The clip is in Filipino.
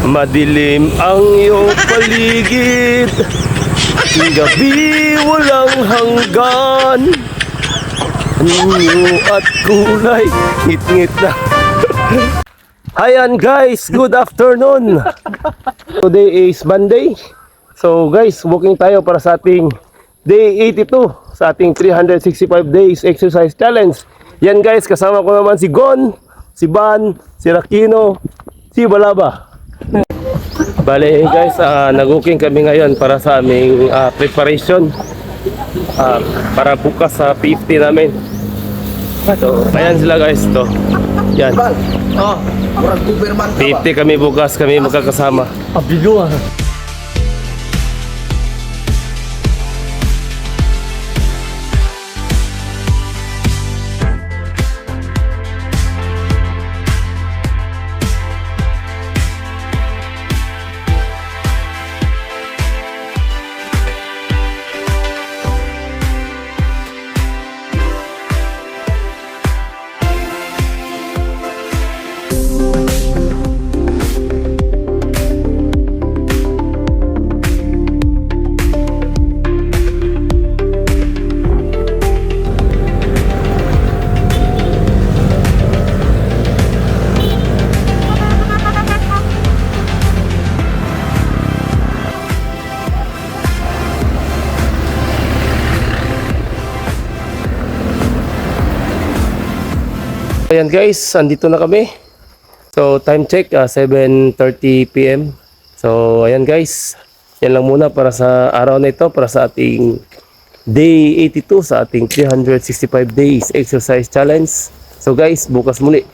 Madilim ang iyong paligid, gabi walang hanggan, anyo at kulay, ngit-ngit na. Ayan guys, good afternoon. Today is Monday. So guys, walking tayo para sa ating day 82 sa ating 365 days exercise challenge. Yan guys, kasama ko naman si Gon, si Ban, si Rakino, si Balaba. Bale guys, nag-walking kami ngayon para sa aming preparation para bukas sa 50 namin. So, ayan sila guys, to. Yan. 50 kami bukas, kami magkakasama. Abigo ah. Ayan guys, andito na kami. So time check 7:30 PM. So ayan guys, yan lang muna para sa araw na ito, para sa ating day 82 sa ating 365 days exercise challenge. So guys, bukas muli.